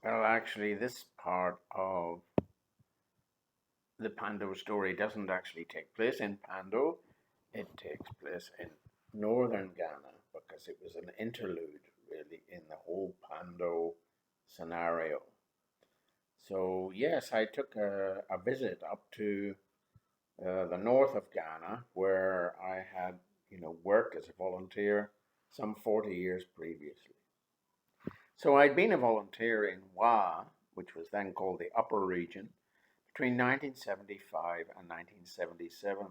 Well, actually, this part of the Pando story doesn't actually take place in Pando. It takes place in northern Ghana because it was an interlude, really, in the whole Pando scenario. So, yes, I took a visit up to the north of Ghana where I had, worked as a volunteer some 40 years previously. So I'd been a volunteer in Wa, which was then called the Upper Region, between 1975 and 1977.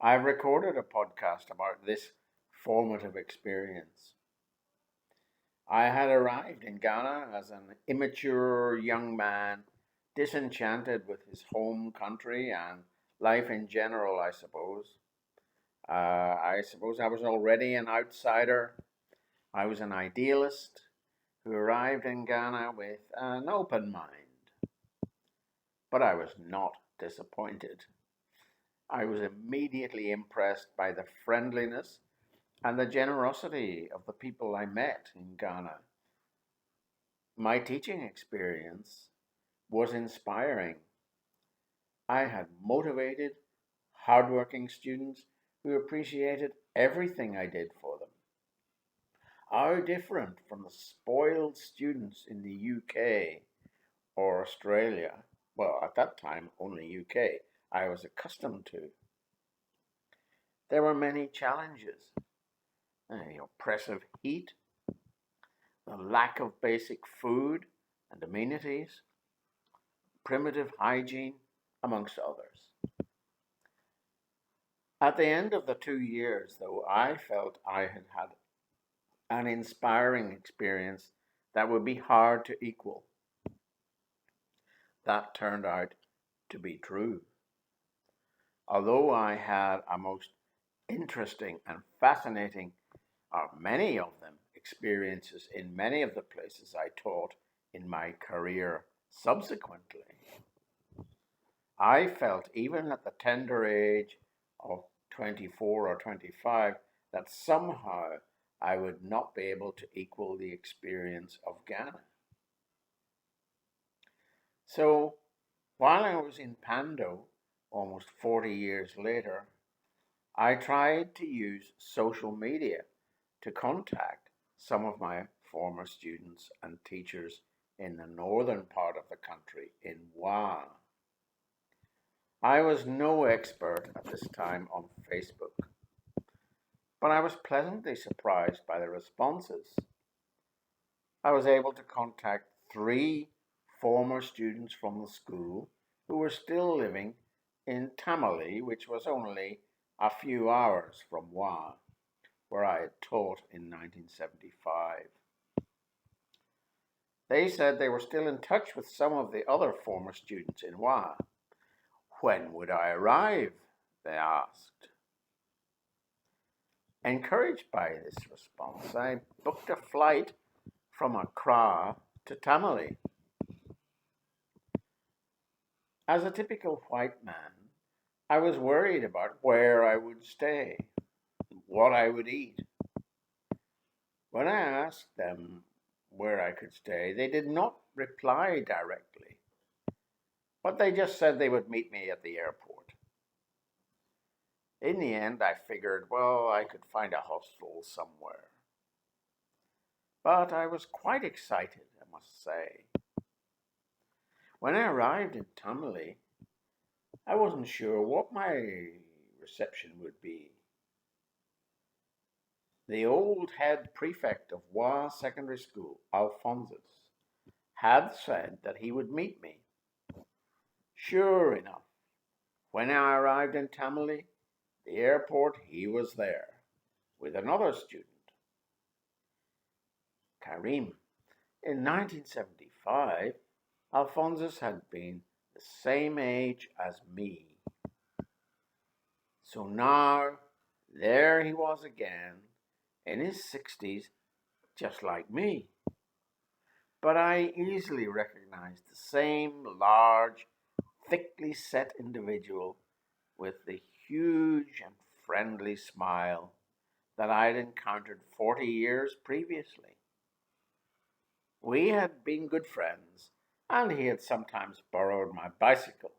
I've recorded a podcast about this formative experience. I had arrived in Ghana as an immature young man, disenchanted with his home country and life in general, I suppose. I suppose I was already an outsider. I was an idealist who arrived in Ghana with an open mind. But I was not disappointed. I was immediately impressed by the friendliness and the generosity of the people I met in Ghana. My teaching experience was inspiring. I had motivated, hardworking students who appreciated everything I did for them. How different from the spoiled students in the UK or Australia, well, at that time only UK, I was accustomed to. There were many challenges: the oppressive heat, the lack of basic food and amenities, primitive hygiene, amongst others. At the end of the 2 years, though, I felt I had had an inspiring experience that would be hard to equal. That turned out to be true. Although I had a most interesting and fascinating, many of them, experiences in many of the places I taught in my career subsequently, I felt even at the tender age of 24 or 25 that somehow I would not be able to equal the experience of Ghana. So while I was in Pando, almost 40 years later, I tried to use social media to contact some of my former students and teachers in the northern part of the country, in Wa. I was no expert at this time on Facebook, but I was pleasantly surprised by the responses. I was able to contact three former students from the school who were still living in Tamale, which was only a few hours from Wa, where I had taught in 1975. They said they were still in touch with some of the other former students in Wa. When would I arrive? They asked. Encouraged by this response, I booked a flight from Accra to Tamale. As a typical white man, I was worried about where I would stay, what I would eat. When I asked them where I could stay, they did not reply directly, but they just said they would meet me at the airport. In the end, I figured, well, I could find a hostel somewhere. But I was quite excited, I must say. When I arrived in Tamale, I wasn't sure what my reception would be. The old head prefect of Wa Secondary School, Alphonsus, had said that he would meet me. Sure enough, when I arrived in Tamale, the airport, he was there with another student, Karim. In 1975, Alphonsus had been the same age as me. So now, there he was again, in his 60s, just like me. But I easily recognized the same large, thickly set individual with the huge and friendly smile that I'd encountered 40 years previously. We had been good friends, and he had sometimes borrowed my bicycle.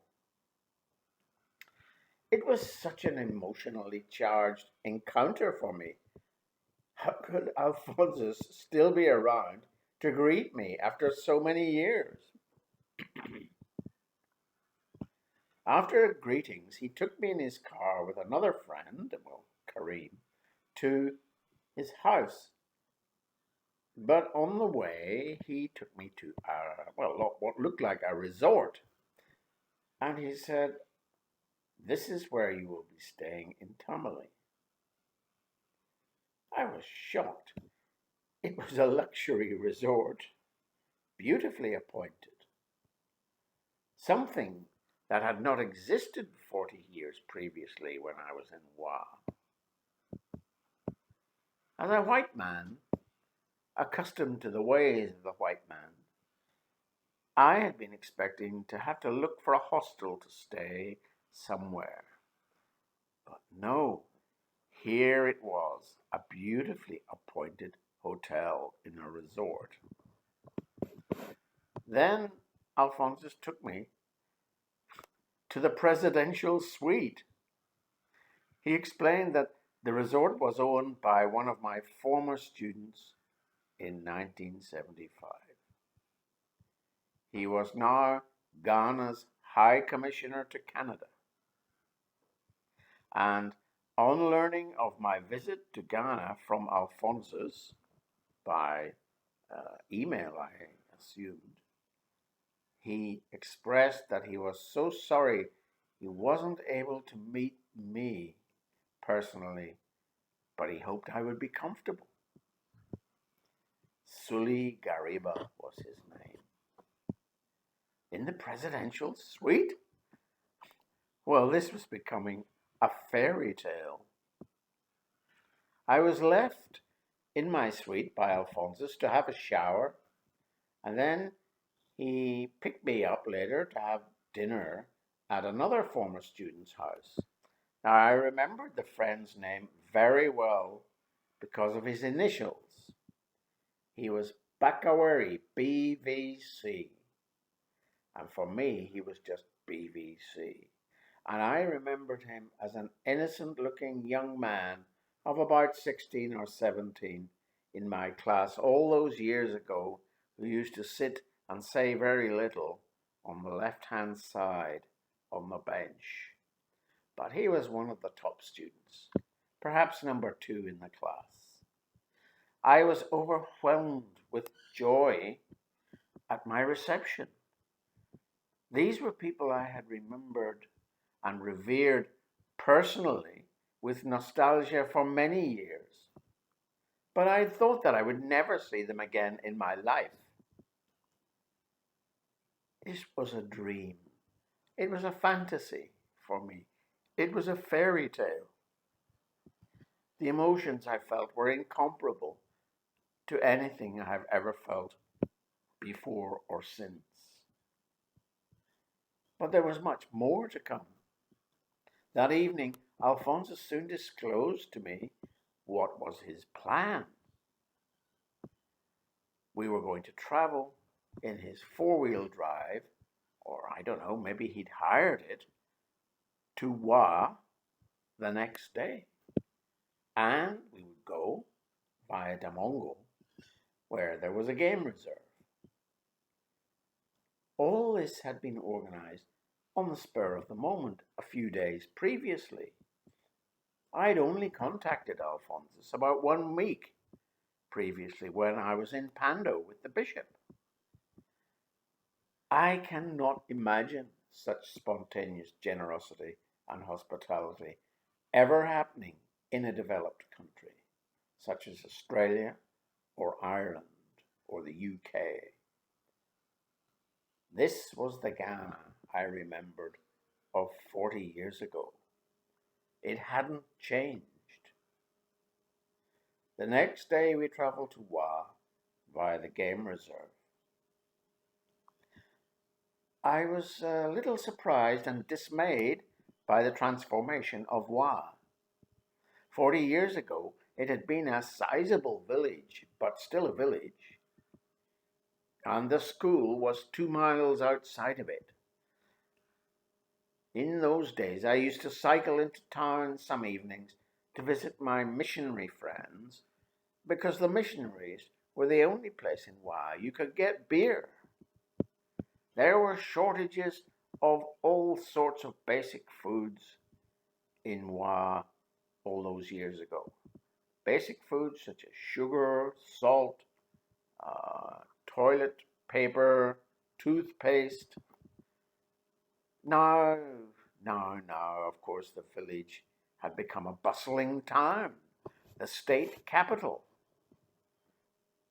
It was such an emotionally charged encounter for me. How could Alphonsus still be around to greet me after so many years? After greetings, he took me in his car with another friend, well, Kareem, to his house. But on the way, he took me to what looked like a resort. And he said, "This is where you will be staying in Tamale." I was shocked. It was a luxury resort, beautifully appointed, something that had not existed 40 years previously when I was in Wa. As a white man, accustomed to the ways of the white man, I had been expecting to have to look for a hostel to stay somewhere. But no, here it was, a beautifully appointed hotel in a resort. Then Alphonsus took me to the presidential suite. He explained that the resort was owned by one of my former students in 1975. He was now Ghana's High Commissioner to Canada. And on learning of my visit to Ghana from Alphonsus by email, I assumed, he expressed that he was so sorry he wasn't able to meet me personally, but he hoped I would be comfortable. Sully Gariba was his name. In the presidential suite? Well, this was becoming a fairy tale. I was left in my suite by Alphonsus to have a shower, and then he picked me up later to have dinner at another former student's house. Now, I remembered the friend's name very well because of his initials. He was Bakawari, BVC. And for me, he was just BVC. And I remembered him as an innocent looking young man of about 16 or 17 in my class all those years ago, who used to sit and say very little on the left hand side on the bench. But he was one of the top students, perhaps number 2 in the class. I was overwhelmed with joy at my reception. These were people I had remembered and revered personally with nostalgia for many years. But I had thought that I would never see them again in my life. This was a dream. It was a fantasy for me. It was a fairy tale. The emotions I felt were incomparable to anything I have ever felt before or since. But there was much more to come. That evening, Alphonsus soon disclosed to me what was his plan. We were going to travel in his four-wheel drive, or I don't know, maybe he'd hired it, to Wa the next day. And we would go via Damongo, where there was a game reserve. All this had been organized on the spur of the moment a few days previously. I'd only contacted Alphonsus about 1 week previously when I was in Pando with the bishop. I cannot imagine such spontaneous generosity and hospitality ever happening in a developed country, such as Australia or Ireland or the UK. This was the Ghana I remembered of 40 years ago. It hadn't changed. The next day we travelled to Wa via the game reserve. I was a little surprised and dismayed by the transformation of Wa. 40 years ago, it had been a sizable village, but still a village. and the school was 2 miles outside of it. In those days, I used to cycle into town some evenings to visit my missionary friends because the missionaries were the only place in Wa you could get beer. There were shortages of all sorts of basic foods in Wa all those years ago. Basic foods such as sugar, salt, toilet paper, toothpaste. Now, now, of course, the village had become a bustling town, the state capital.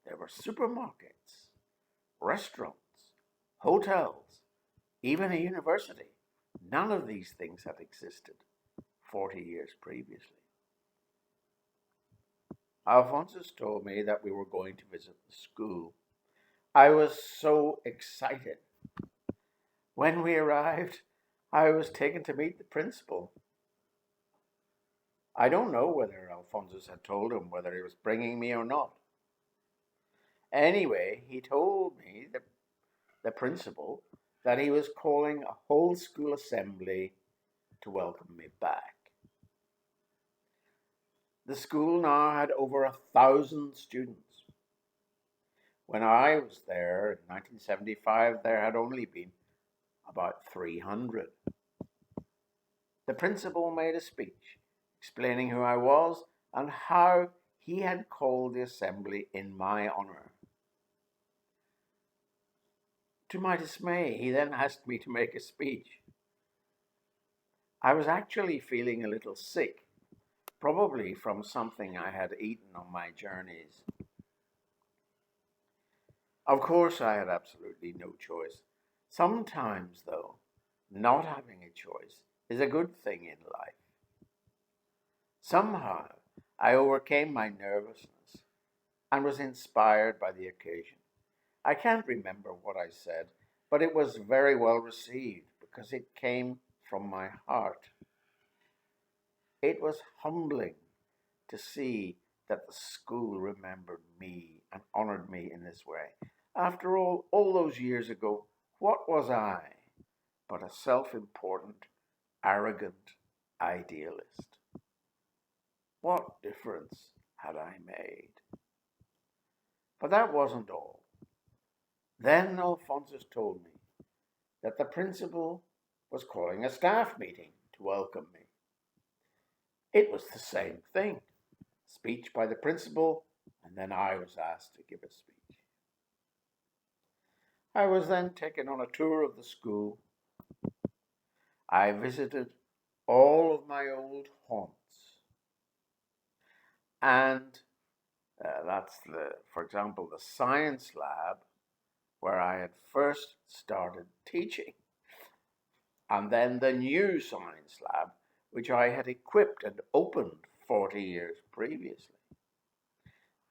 There were supermarkets, restaurants, hotels, even a university. None of these things had existed 40 years previously. Alphonsus told me that we were going to visit the school. I was so excited. When we arrived, I was taken to meet the principal. I don't know whether Alphonsus had told him whether he was bringing me or not. Anyway, he told me, the principal, that he was calling a whole school assembly to welcome me back. The school now had over 1,000 students. When I was there in 1975, there had only been about 300. The principal made a speech explaining who I was and how he had called the assembly in my honor. To my dismay, he then asked me to make a speech. I was actually feeling a little sick, probably from something I had eaten on my journeys. Of course, I had absolutely no choice. Sometimes, though, not having a choice is a good thing in life. Somehow, I overcame my nervousness and was inspired by the occasion. I can't remember what I said, but it was very well received because it came from my heart. It was humbling to see that the school remembered me and honored me in this way. After all those years ago, what was I but a self-important, arrogant idealist? What difference had I made? But that wasn't all. Then Alphonsus told me that the principal was calling a staff meeting to welcome me. It was the same thing. Speech by the principal, and then I was asked to give a speech. I was then taken on a tour of the school. I visited all of my old haunts. And for example, the science lab where I had first started teaching. And then the new science lab, which I had equipped and opened 40 years previously.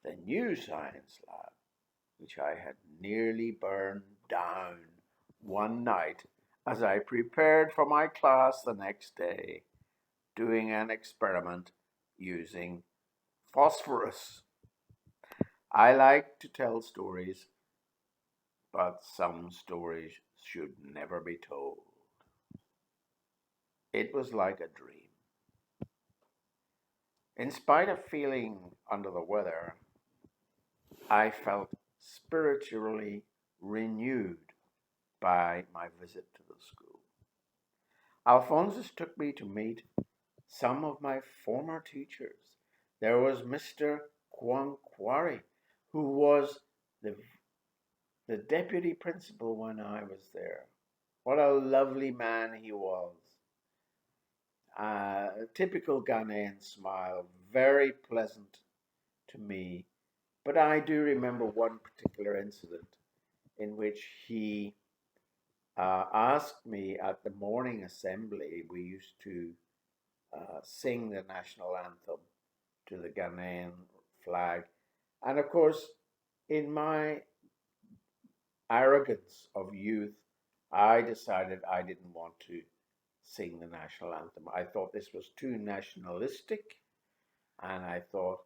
The new science lab, which I had nearly burned down one night as I prepared for my class the next day, doing an experiment using phosphorus. I like to tell stories, but some stories should never be told. It was like a dream. In spite of feeling under the weather, I felt spiritually renewed by my visit to the school. Alphonsus took me to meet some of my former teachers. There was Mr. Kwangkwari, who was the deputy principal when I was there. What a lovely man he was. A typical Ghanaian smile, very pleasant to me. But I do remember one particular incident in which he asked me at the morning assembly. We used to sing the national anthem to the Ghanaian flag. And of course, in my arrogance of youth, I decided I didn't want to sing the national anthem. I thought this was too nationalistic, and I thought,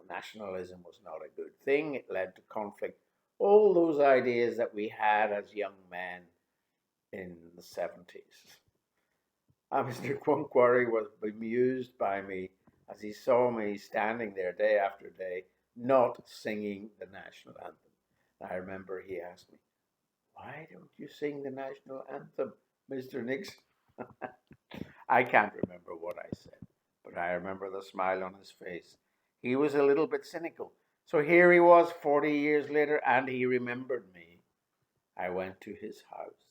nationalism was not a good thing. It led to conflict all those ideas that we had as young men in the 70s. Mr. Quanquarrie was bemused by me as he saw me standing there day after day, not singing the national anthem. I remember he asked me, "Why don't you sing the national anthem, Mr. Nixon?" I can't remember what I said, but I remember the smile on his face. He was a little bit cynical. So here he was 40 years later, and he remembered me. I went to his house.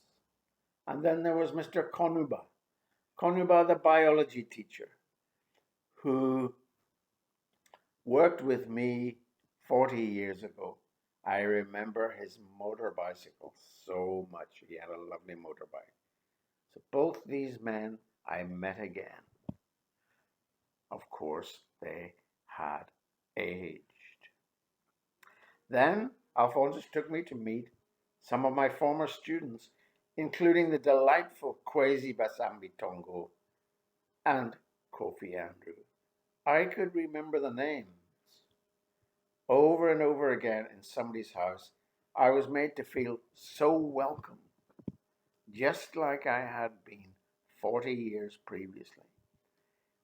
And then there was Mr. Konuba, the biology teacher, who worked with me 40 years ago. I remember his motor bicycle so much. He had a lovely motorbike. So both these men I met again. Of course, they had aged. Then Alphonsus took me to meet some of my former students, including the delightful Kwesi Basambi Tongo and Kofi Andrew. I could remember the names. Over and over again in somebody's house, I was made to feel so welcome, just like I had been 40 years previously.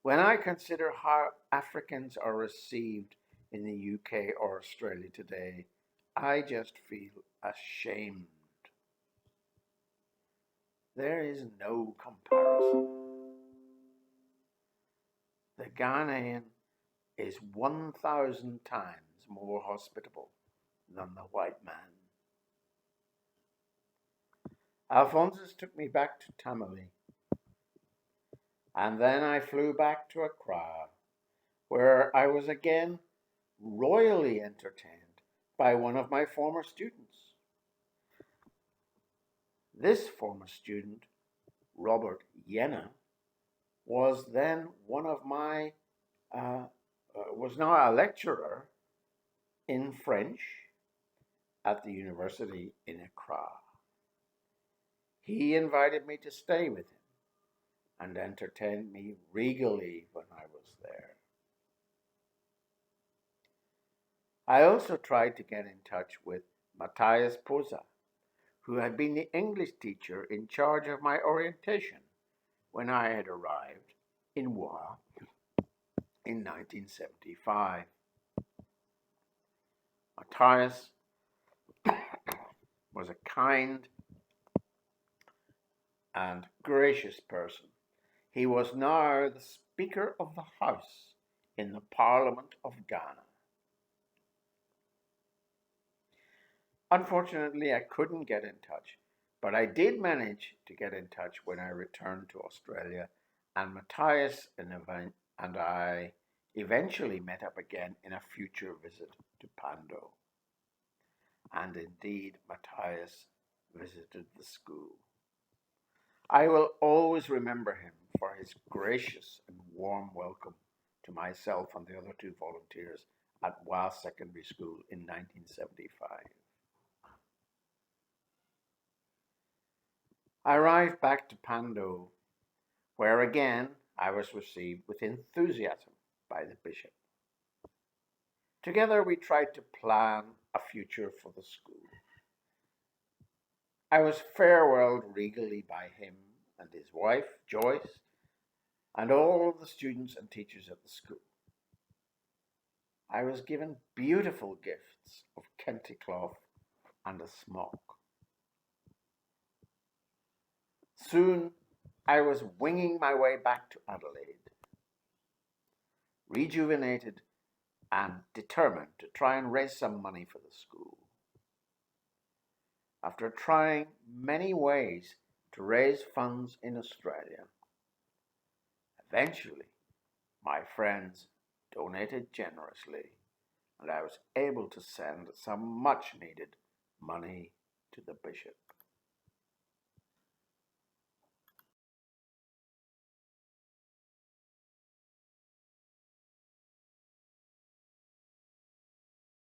When I consider how Africans are received in the UK or Australia today, I just feel ashamed. There is no comparison. The Ghanaian is 1,000 times more hospitable than the white man. Alphonsus took me back to Tamale, and then I flew back to Accra, where I was again royally entertained by one of my former students. This former student, Robert Yenna, was then was now a lecturer in French at the university in Accra. He invited me to stay with him and entertained me regally when I was there. I also tried to get in touch with Matthias Posa, who had been the English teacher in charge of my orientation when I had arrived in Wa in 1975. Matthias was a kind and gracious person. He was now the Speaker of the House in the Parliament of Ghana. Unfortunately, I couldn't get in touch, but I did manage to get in touch when I returned to Australia, and Matthias and I eventually met up again in a future visit to Pando. And indeed, Matthias visited the school. I will always remember him for his gracious and warm welcome to myself and the other two volunteers at Wa Secondary School in 1975. I arrived back to Pando, where again I was received with enthusiasm by the bishop. Together we tried to plan a future for the school. I was farewelled regally by him and his wife, Joyce, and all of the students and teachers at the school. I was given beautiful gifts of kente cloth and a smock. Soon I was winging my way back to Adelaide, rejuvenated and determined to try and raise some money for the school. After trying many ways to raise funds in Australia, eventually my friends donated generously, and I was able to send some much needed money to the bishop.